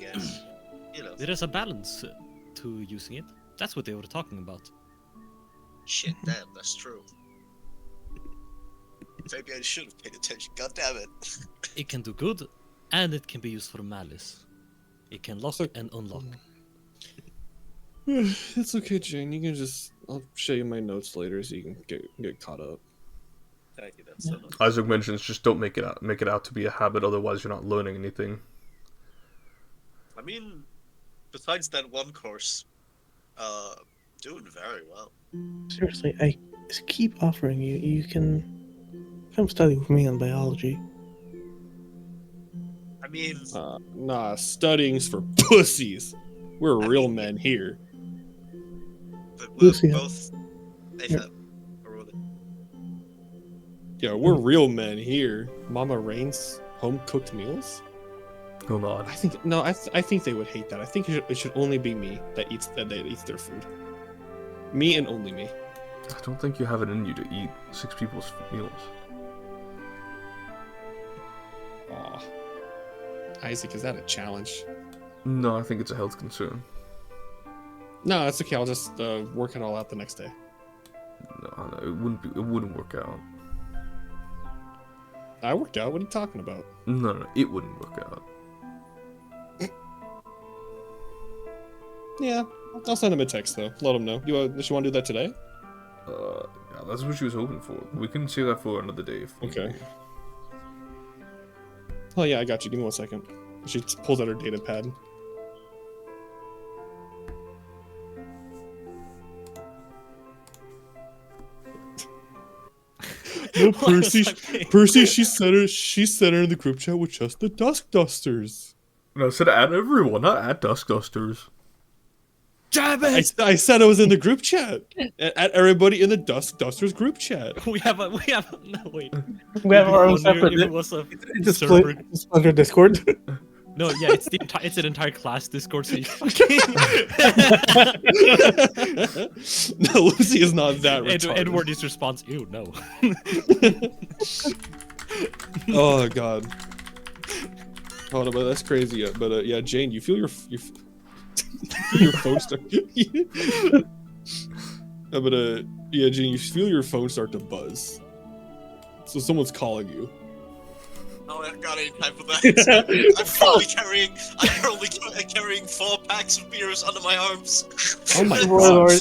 guess. You know. There is a balance to using it. That's what they were talking about. Shit, damn, that's true. Maybe I should have paid attention. God damn it. It can do good, and it can be used for malice. It can lock and unlock. It's okay, Jane. You can just... I'll show you my notes later so you can get caught up. Thank you, that's so nice. Isaac mentions just don't make it out to be a habit, otherwise you're not learning anything. I mean, besides that one course, doing very well. Seriously, I just keep offering you. You can come study with me on biology. I mean, Nah, studying's for pussies. We're real men here. but we're Lucia. both AFAB. Or what? Yeah, we're real men here. Mama Rain's home-cooked meals? Hold on. I think they would hate that. I think it should only be me that eats their food. Me and only me. I don't think you have it in you to eat 6 people's meals. Aw. Isaac, is that a challenge? No, I think it's a health concern. No, that's okay. I'll just work it all out the next day. No, it wouldn't work out. I worked out. What are you talking about? No, it wouldn't work out. Yeah, I'll send him a text though. Let him know. Does she want to do that today? Yeah, that's what she was hoping for. We can save that for another day. Okay. Oh yeah, I got you. Give me 1 second. She pulls out her data pad. No, Percy. She sent her in the group chat with just the Dusk Dusters. No, I said add everyone, not add Dusk Dusters. Damn it! I said I was in the group chat. At everybody in the Dusk Dusters group chat. We have no wait. We have our own Wonder separate. if it was a It's server. split under Discord. No, yeah, it's an entire class Discord. So you No, Lucy is not that retarded. Edward's response. Ew, no. Oh god. Oh no, but that's crazy. But yeah, Jane, you feel your phone start. But yeah, Jane, you feel your phone start to buzz. So someone's calling you. Oh, I haven't got any time for that. I'm probably carrying 4 packs of beers under my arms. Oh my god!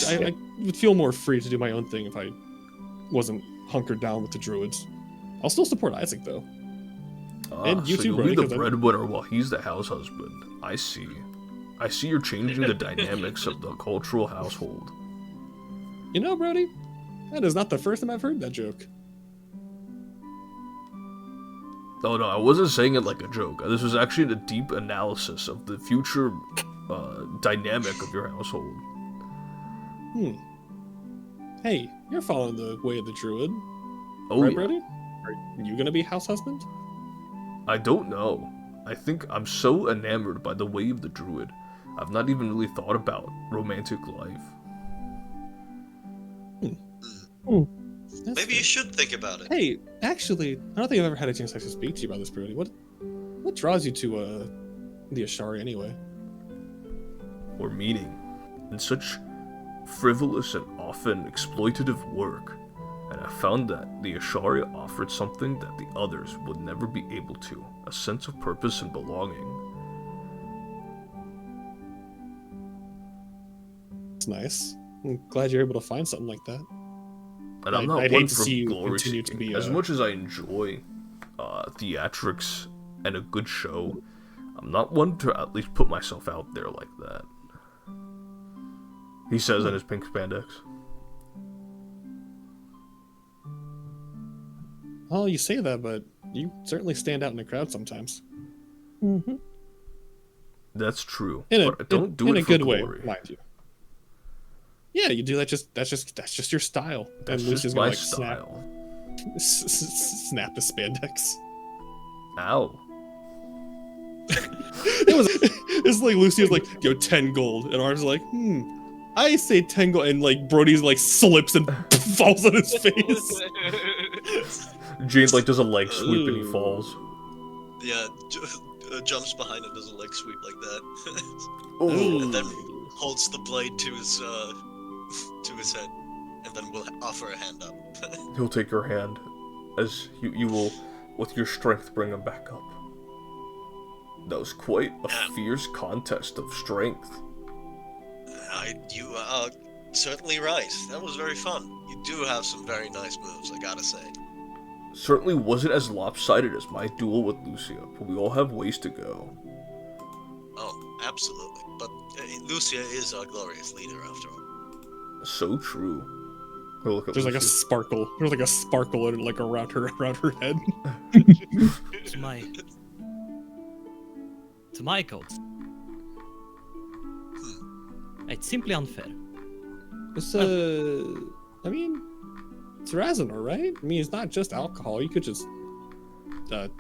I would feel more free to do my own thing if I wasn't hunkered down with the druids. I'll still support Isaac though. And you so too, you'll Brody, be the 'cause breadwinner while he's the house husband. I see. I see you're changing the dynamics of the cultural household. You know, Brody, that is not the first time I've heard that joke. Oh no, I wasn't saying it like a joke. This was actually a deep analysis of the future dynamic of your household. Hey, you're following the way of the druid, Oh right, yeah. Brody? Are you gonna be house husband? I don't know. I think I'm so enamored by the way of the druid, I've not even really thought about romantic life. That's Maybe fair. you should think about it. Hey, actually, I don't think I've ever had a chance to actually speak to you about this, Brody. What draws you to the Ashari anyway? Or meaning in such frivolous and often exploitative work, and I found that the Ashari offered something that the others would never be able to, a sense of purpose and belonging. It's nice. I'm glad you're able to find something like that. And I'm not I'd one hate to for see you glory continue to seeking. be, As much as I enjoy theatrics and a good show, I'm not one to at least put myself out there like that. He says in his pink spandex. Oh, you say that, but you certainly stand out in the crowd sometimes. Mm-hmm. That's true. In but I don't do in it a for good glory. way, mind you. Yeah, you do that. That's just your style. That's and Lucy's just gonna my like style. snap the spandex. Ow. It's like Lucy was like, yo, 10 gold, and ours like, I say 10 gold, and like Brody's like slips and falls on his face. Jane like does a leg sweep and he falls. Yeah, jumps behind and does a leg sweep like that. Oh. And then holds the blade to his head, and then will offer a hand up. He'll take your hand as you will, with your strength, bring him back up. That was quite a fierce contest of strength. You are certainly right. That was very fun. You do have some very nice moves, I gotta say. Certainly wasn't as lopsided as my duel with Lucia, but we all have ways to go. Oh, absolutely. But Lucia is our glorious leader, after all. So true. Oh, look at There's like a Lucia. sparkle. There's like a sparkle in, like around her head. To my codes. It's simply unfair. It's I mean, it's Razanor, right? I mean, it's not just alcohol. You could just aren't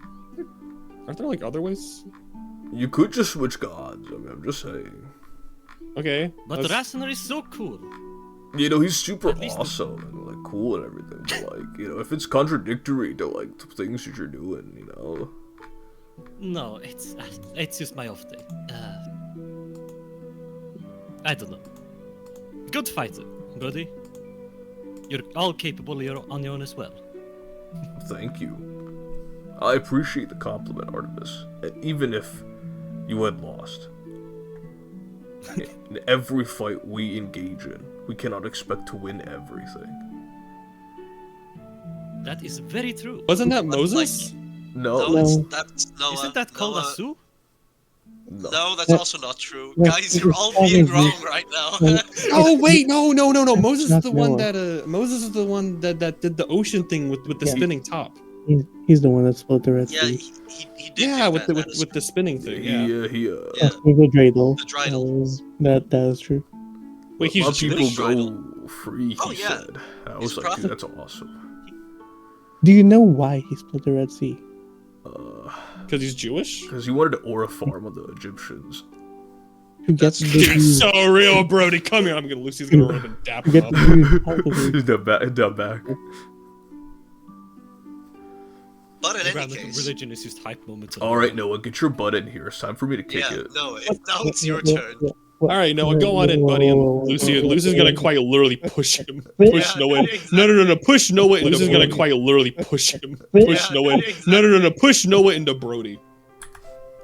there like other ways? You could just switch gods. I mean, I'm just saying. Okay. But Razanor is so cool. You know, he's super At least- awesome and like cool and everything. But like, you know, if it's contradictory to like the things that you're doing, you know. No, it's just my off day. I don't know. Good fighter, buddy. You're all capable on your own as well. Thank you. I appreciate the compliment, Artemis. Even if you had lost. In every fight we engage in, we cannot expect to win everything. That is very true. Wasn't that But, Moses? No, That's Noah. Isn't that called Noah. a Sue? no. No, that's also not true. Yeah, Guys, you're all being wrong right now. Oh wait, no. Moses is Not the one Noah. that Moses is the one that did the ocean thing with the Yeah. spinning top. He's the one that split the Red Yeah, Sea. he did. Yeah, do with that. the That is with the spinning thing. Yeah. Yeah. With the dreidel. The dreidel. That is true. Wait, he's Let people Jewish? go free, he Oh, yeah. said. I He's was a like, dude, prophet. that's awesome. Do you know why he split the Red Sea? Because he's Jewish. Because he wanted to aura farm on the Egyptians. To get That's the true. Dude, views. so real, Brody. Come here. Lucy's gonna run up and dap To him get up. the views out of it. He's back. But in any Random case, religion is just hype moments. Alright, Noah, get your butt in here. It's time for me to kick yeah, it. no, now it's your turn. All right, Noah, go on in, buddy. And Lucy's gonna quite literally push him. Push Yeah, Noah in. exactly. No. Push Noah into Lucy's gonna quite literally push him. Push Yeah, Noah in. exactly. No. Push Noah into Brody.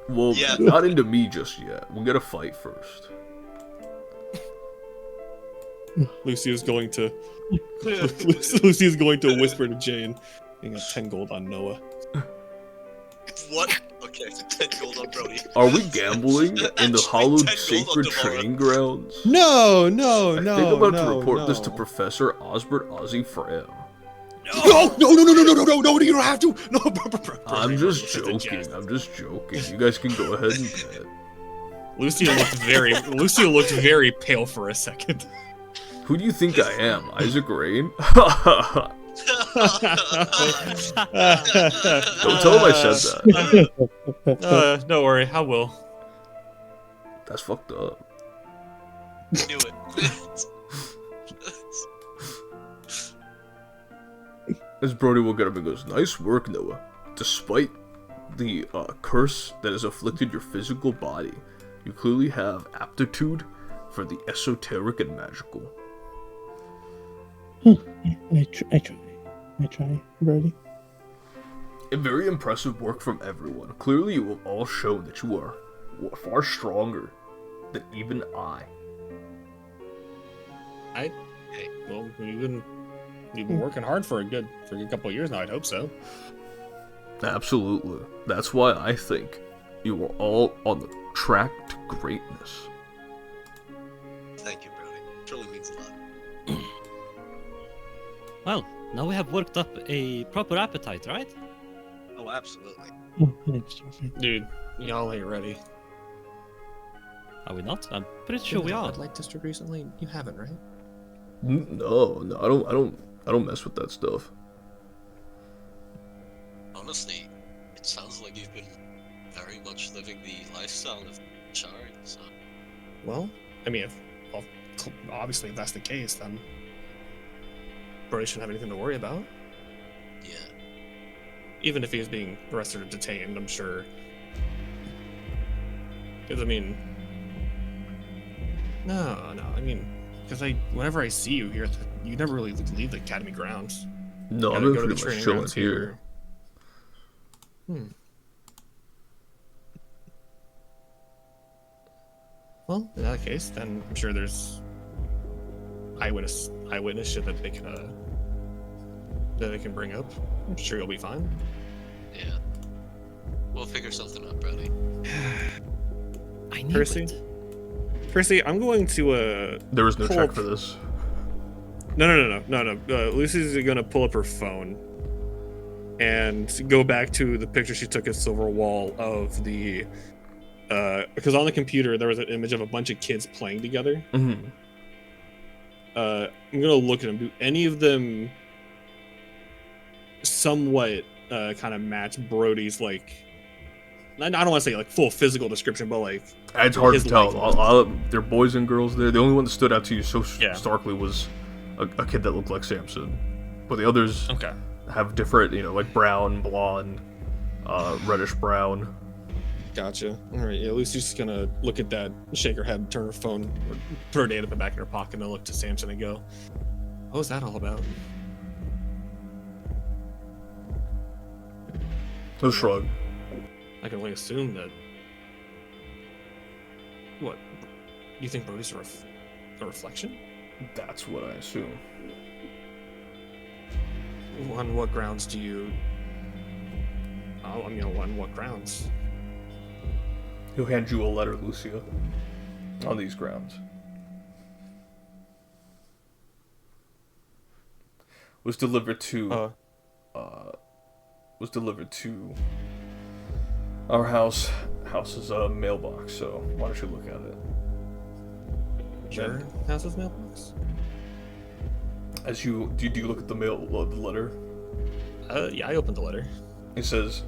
Well, Yeah. not into me just yet. We'll get a fight first. Lucy is going to whisper to Jane. Being a 10 gold on Noah. What? Okay, 10 gold on Brody. Are we gambling in the hallowed 10 gold on sacred Devora. training grounds? No. I think I'm about to report this to Professor Osbert Ozzy Fram. No, you don't have to. No, bro. I'm just It's a joking. jest. I'm just joking. You guys can go ahead and bet. Lucia looked very pale for a second. Who do you think I am? Isaac Rain? Don't tell him I said that. Don't worry, I will. That's fucked up. Knew it. As Brody will get up and goes, nice work, Noah. Despite the curse that has afflicted your physical body, you clearly have aptitude for the esoteric and magical. I try, Brody. A very impressive work from everyone. Clearly you have all shown that you are far stronger than even I. Well, you've been working hard for a good couple of years now. I'd hope so. Absolutely. That's why I think you are all on the track to greatness. Thank you, Brody. It really means a lot. Well, now we have worked up a proper appetite, right? Oh, absolutely. Oh, thanks, Jeffrey. Dude, y'all ain't ready. Are we not? I'm pretty sure we are. Light District recently? You haven't, right? No, I don't mess with that stuff. Honestly, it sounds like you've been very much living the lifestyle of Shari, so... Well, I mean, obviously if that's the case, then Brody shouldn't have anything to worry about. Yeah. Even if he is being arrested or detained, I'm sure Because, I mean... No, I mean... Because whenever I see you here, you never really leave the academy grounds. No, You I'm gotta in go to the pretty much training chilling grounds here. Well, in that case, then I'm sure there's eyewitness shit that they can bring up. I'm sure you'll be fine. Yeah. We'll figure something out, Brody. I knew Percy? it. Percy, I'm going to There was no pull check up- for this. No. Lucy's gonna pull up her phone and go back to the picture she took at Silver Wall of the because on the computer there was an image of a bunch of kids playing together. Mm-hmm. I'm gonna look at them. Do any of them somewhat kind of match Brody's, like, I don't want to say like full physical description, but like It's hard his to tell. likeness? They're boys and girls there. The only one that stood out to you so Yeah. starkly was a kid that looked like Samson. But the others Okay. have different, like brown, blonde, reddish brown. Gotcha. All right. Yeah, Lucy's just gonna look at that, shake her head, turn her phone, or put her data back in her pocket, and look to Samson and go, "What was that all about?" No shrug. I can only assume that. What? You think Brody's a reflection? That's what I assume. On what grounds do you? Oh, I mean, on what grounds? He'll hand you a letter, Lucia. On these grounds. Was delivered to our house's mailbox, so why don't you look at it? Your house's mailbox? As you do you look at the letter? Yeah, I opened the letter. It says,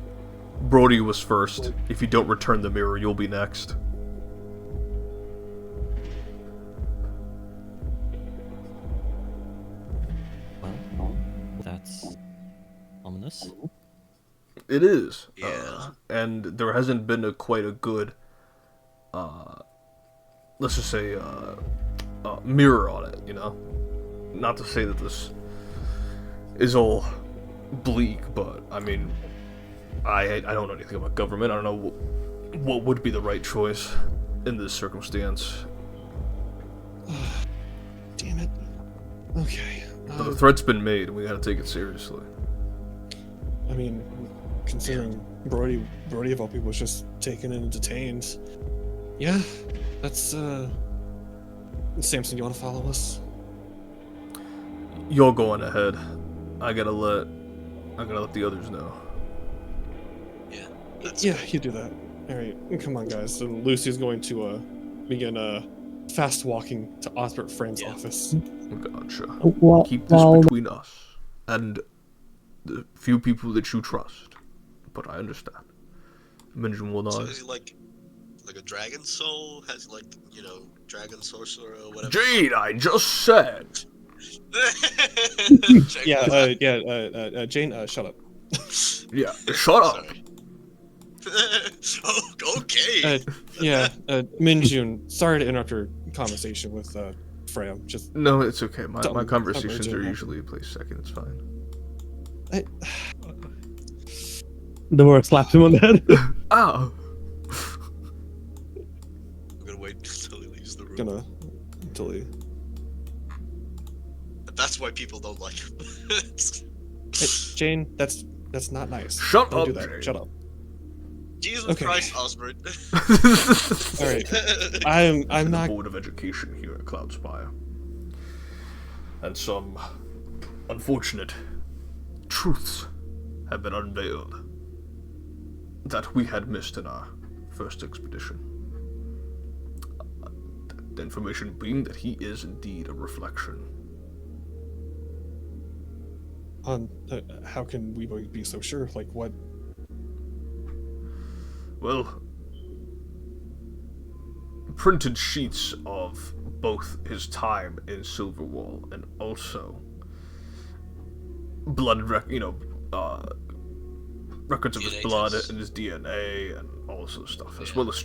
Brody was first. If you don't return the mirror, you'll be next. Well, that's ominous. It is. Yeah. And there hasn't been quite a good, let's just say, mirror on it, Not to say that this is all bleak, but, I mean, I don't know anything about government. I don't know what would be the right choice in this circumstance. Damn it. Okay. But the threat's been made, and we gotta take it seriously. I mean, considering Brody of all people was just taken and detained. Yeah, that's Samson, you want to follow us? You're going ahead. I gotta let the others know. Yeah. That's Yeah, you do that. All right, come on, guys. And Lucy's going to begin fast walking to Osbert Frame's office. Gotcha. Well, Keep this between us and the few people that you trust. But I understand. Benjamin will So not. is he like a dragon soul? Has he dragon sorcerer or whatever? Jade, I just said. Jane, shut up. Yeah, shut up. Sorry. Oh, okay. Minjun, sorry to interrupt your conversation with Freya. Just No, it's okay. My Don't- conversations don't are mention usually placed second. It's fine. the word slapped him on the head. Ow. I'm gonna wait until he leaves the room. until he. That's why people don't like him. Hey, Jane, that's not nice. Shut Don't up, do that. Jane. Shut up. Jesus Okay. Christ, Osbert. All right. I'm the not. Board of Education here at Cloudspire. And some unfortunate truths have been unveiled that we had missed in our first expedition. The information being that he is indeed a reflection. How can we be so sure? Like what? Well, printed sheets of both his time in Silverwall and also records of his DNA blood tests. and his DNA and all this other stuff, as Yeah. well as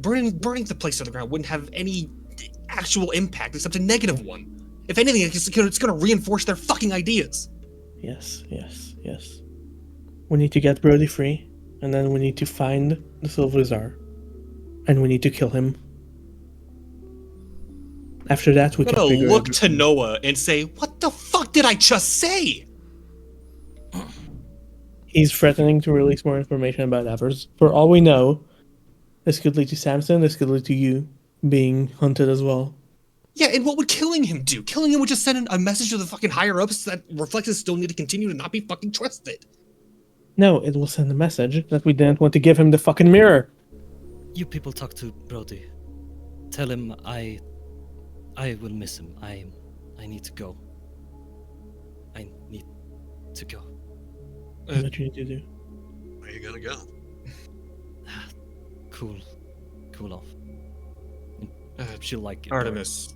burning the place to the ground wouldn't have any actual impact except a negative one. If anything, it's gonna reinforce their fucking ideas. Yes, yes, yes. We need to get Brody free, and then we need to find the Silver Czar. And we need to kill him. After that, we I'm can gonna figure look out... to Noah and say, "What the fuck did I just say?" He's threatening to release more information about Evers. For all we know, this could lead to Samson, this could lead to you being hunted as well. Yeah, and what would killing him do? Killing him would just send a message to the fucking higher ups that reflexes still need to continue to not be fucking trusted. No, it will send a message that we didn't want to give him the fucking mirror. You people talk to Brody. Tell him I will miss him. I need to go. I need to go. What you need to do. Where you gonna go? Cool off. She'll like Artemis,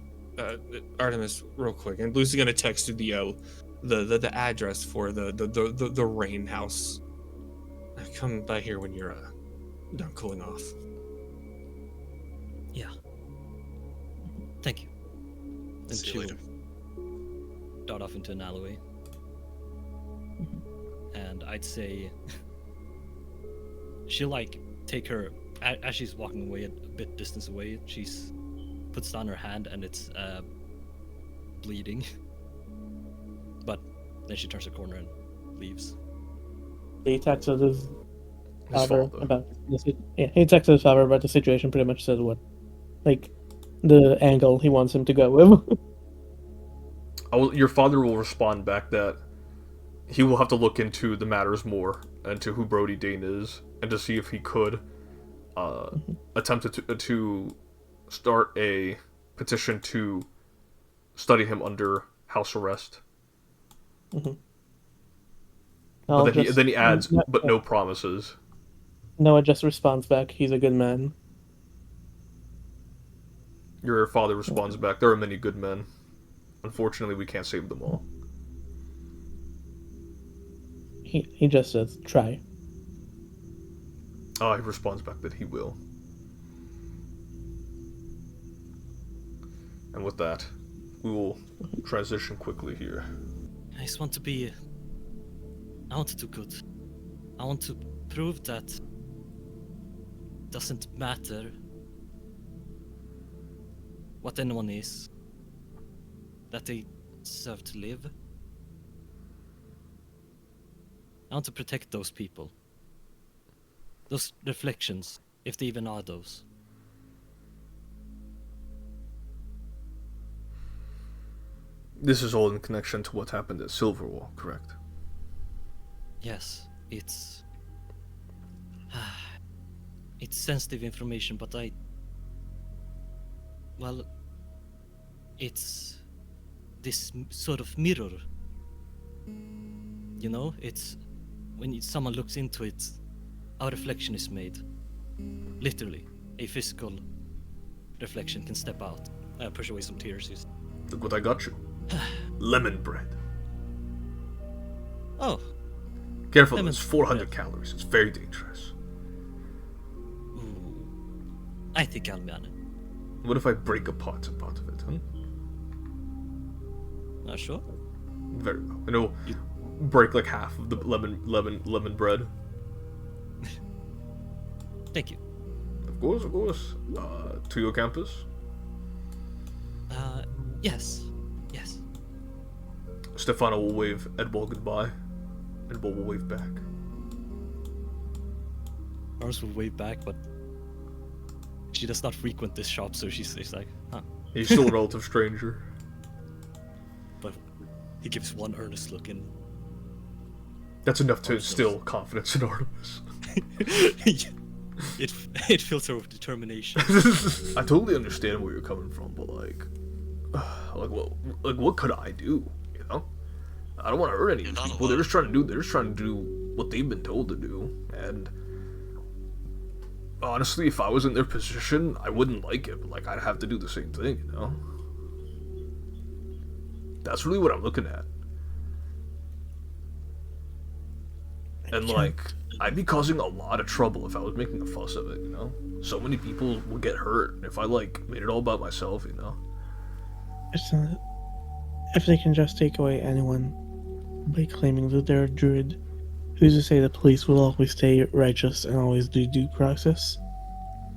real quick, and Lucy's gonna text you the address for the rain house. Come by here when you're done cooling off. Yeah. Thank you. And See you later. dart off into an alleyway. And I'd say she'll like take her as she's walking away a bit distance away. She's puts down her hand and it's bleeding. But then she turns the corner and leaves. He texted his His father father. about he texted his father about the situation, pretty much said what, like, the angle he wants him to go with. Your father will respond back that he will have to look into the matters more, into who Brody Dane is, and to see if he could attempt to start a petition to study him under house arrest. But then he adds, but no promises. Noah just responds back, he's a good man. Your father responds back, there are many good men. Unfortunately, we can't save them all. He just says, try. He responds back that he will. And with that, we will transition quickly here. I just want to be. I want to do good. I want to prove that doesn't matter what anyone is, that they deserve to live. I want to protect those people. Those reflections, if they even are those. This is all in connection to what happened at Silverwall, correct? Yes, it's... it's sensitive information, but well, it's this sort of mirror. You know, it's... when someone looks into it, our reflection is made. Literally, a physical reflection can step out. Push away some tears. Look what I got you. Lemon bread. Oh. Careful, Lemon it's 400 bread. calories. It's very dangerous. Ooh. I think I'll be on it. What if I break a part of it, huh? Not sure. Very well. And it'll break like half of the lemon bread. Thank you. Of course. To your campus? Yes. Stefano will wave Edwall goodbye. Edwall will wave back. Mars will wave back, but she does not frequent this shop, so she's like, huh. He's still a relative stranger. But he gives one earnest look and... That's enough to instill confidence in Artemis. It fills her with determination. I totally understand where you're coming from, but what could I do? You know, I don't want to hurt any You're of not these people. alone. They're just trying to do what they've been told to do. And honestly, if I was in their position, I wouldn't like it. But I'd have to do the same thing. You know, that's really what I'm looking at. And I'd be causing a lot of trouble if I was making a fuss of it, you know? So many people would get hurt if I, like, made it all about myself, you know? It's not. If they can just take away anyone by claiming that they're a druid, who's to say the police will always stay righteous and always do due process?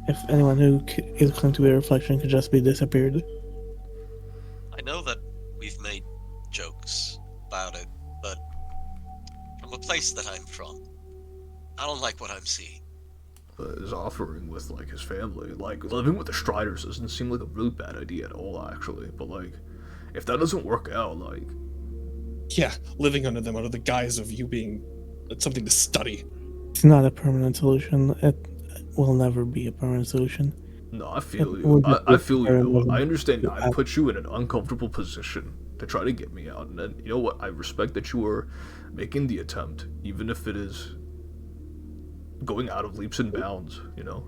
If anyone who is claimed to be a reflection could just be disappeared. I know that we've made jokes about it, but from a place that I'm from, I don't like what I'm seeing. But his offering with, like, his family, like, living with the Striders doesn't seem like a really bad idea at all, actually. But, like, if that doesn't work out, like... Yeah, living under them under the guise of you being something to study. It's not a permanent solution. It will never be a permanent solution. No, I feel It you. would I feel very you. well I understand. to I have- put you in an uncomfortable position to try to get me out. And then, you know what? I respect that you are making the attempt, even if it is going out of leaps and bounds, you know?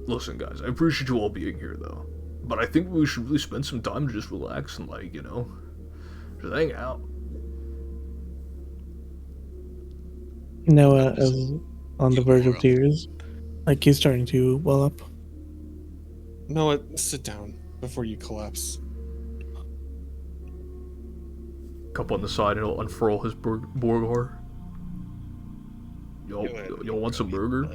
Listen, guys, I appreciate you all being here, though. But I think we should really spend some time to just relax and, like, you know, just hang out. Noah is on the verge of tears. Like he's starting to well up. Noah, sit down before you collapse. Cup on the side and he'll unfurl his Borgar. Y'all want some burger?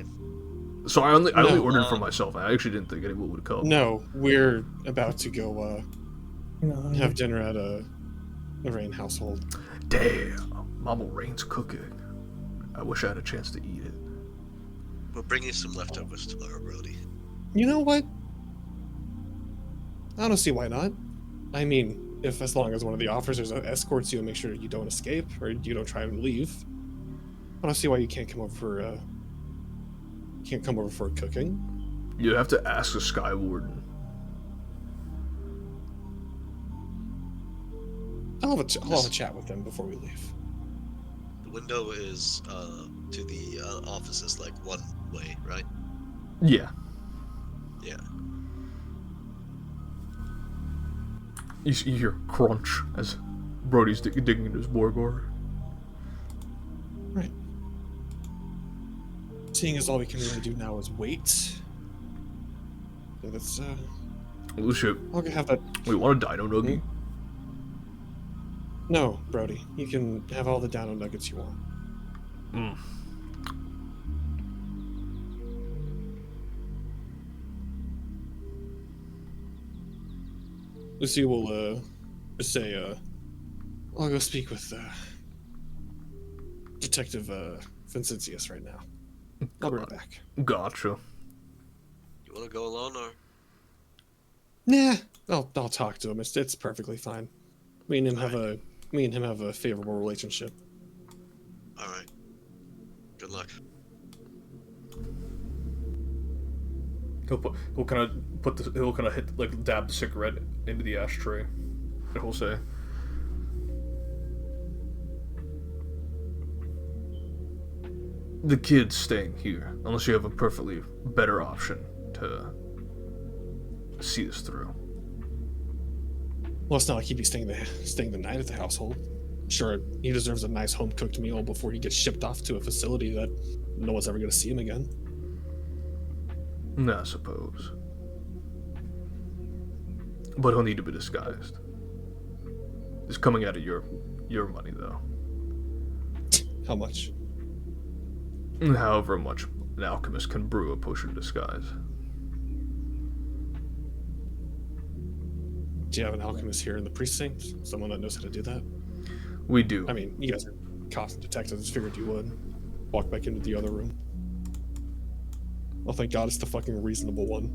So I only ordered for myself. I actually didn't think anyone would come. No, we're about to go No, have dinner at the Rain household. Damn, Mama Rain's cooking. I wish I had a chance to eat it. We'll bring you some leftovers tomorrow, Brody. You know what? I don't see why not. I mean, if as long as one of the officers escorts you and makes sure you don't escape or you don't try and leave, I don't see why you can't come over for cooking. You'd have to ask the Sky Warden. I'll have a chat with them before we leave. The window is to the offices like one way, right? Yeah. Yeah. You hear crunch as Brody's digging into his Borgar. Right. Seeing as all we can really do now is wait. So that's Lucia, I'll have that. we want a dino nugget? No, Brody. You can have all the dino nuggets you want. Mm. Lucy will just say, I'll go speak with Detective Vincentius right now. I'll be right back. Gotcha. You want to go alone or? Nah, I'll talk to him. It's perfectly fine. Me and him have a favorable relationship. All right. Good luck. He'll kind of hit, like, dab the cigarette into the ashtray, and he'll say, "The kid's staying here, unless you have a perfectly better option to see this through." Well, it's not like he'd be staying the night at the household. Sure, he deserves a nice home-cooked meal before he gets shipped off to a facility that no one's ever going to see him again. I suppose. But he'll need to be disguised. It's coming out of your money, though. How much? However much an alchemist can brew a potion of disguise. Do you have an alchemist here in the precinct? Someone that knows how to do that? We do. I mean, you guys are cops and detectives. Figured you would. Walk back into the other room. Oh, thank God it's the fucking reasonable one.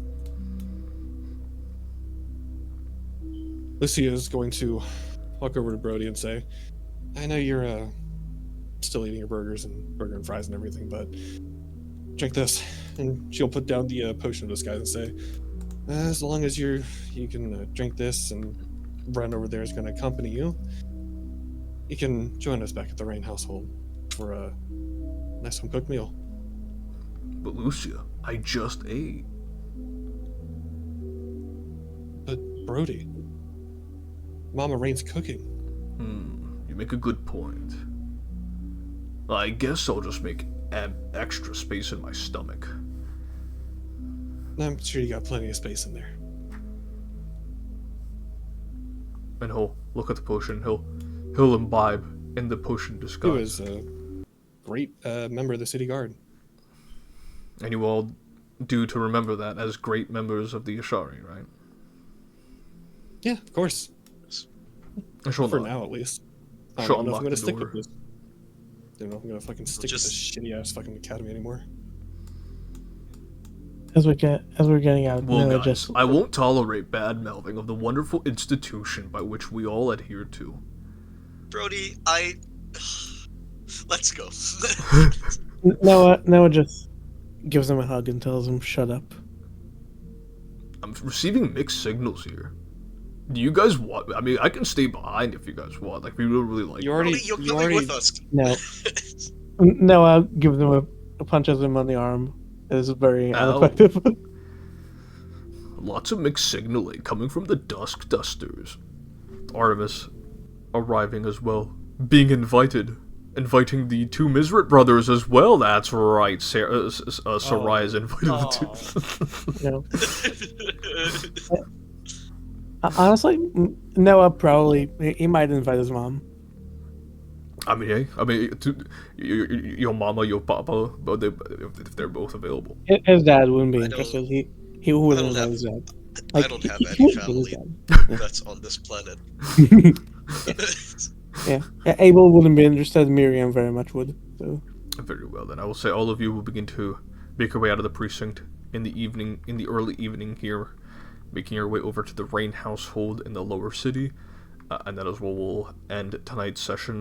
Lucia is going to walk over to Brody and say, I know you're still eating your burger and fries and everything, but drink this. And she'll put down the potion of disguise and say, as long as you can drink this and Bren over there is going to accompany you, you can join us back at the Rain household for a nice home-cooked meal. But Lucia, I just ate. But Brody, Mama Rain's cooking. You make a good point. I guess I'll just make extra space in my stomach. I'm sure you got plenty of space in there. And he'll look at the potion. He'll imbibe in the potion He disguise. was a great member of the city guard. And you all do to remember that as great members of the Ashari, right? Yeah, of course. And she'll For nod. now, at least. I She'll don't know if I'm unlock gonna the stick door. with this. I don't know if I'm gonna fucking stick Just- with this shitty ass fucking academy anymore. As we're getting out, Well, Noah guys, just I won't tolerate bad mouthing of the wonderful institution by which we all adhere to. Brody, let's go. Noah just gives him a hug and tells him shut up. I'm receiving mixed signals here. Do you guys want? I mean, I can stay behind if you guys want. Like, we don't really like. You already, Brody, you're you coming already, with us. No, Noah gives him a punches him on the arm. It is very Ow. ineffective. Lots of mixed signaling coming from the Dusk Dusters. Artemis arriving as well, being inviting the two Mizrit brothers as well. That's right, Sarai is invited the two. Honestly, Noah probably he might invite his mom. I mean, hey, your mama, your papa, but if they're both available. His dad wouldn't be I don't- interested. He wouldn't I don't invite his dad. I don't have he any would invite his family dad. that's on this planet. Yeah, Abel wouldn't be interested. Miriam very much would. So Very well, then I will say all of you will begin to make your way out of the precinct in the early evening here, making your way over to the Rain household in the lower city, and that is where we'll end tonight's session.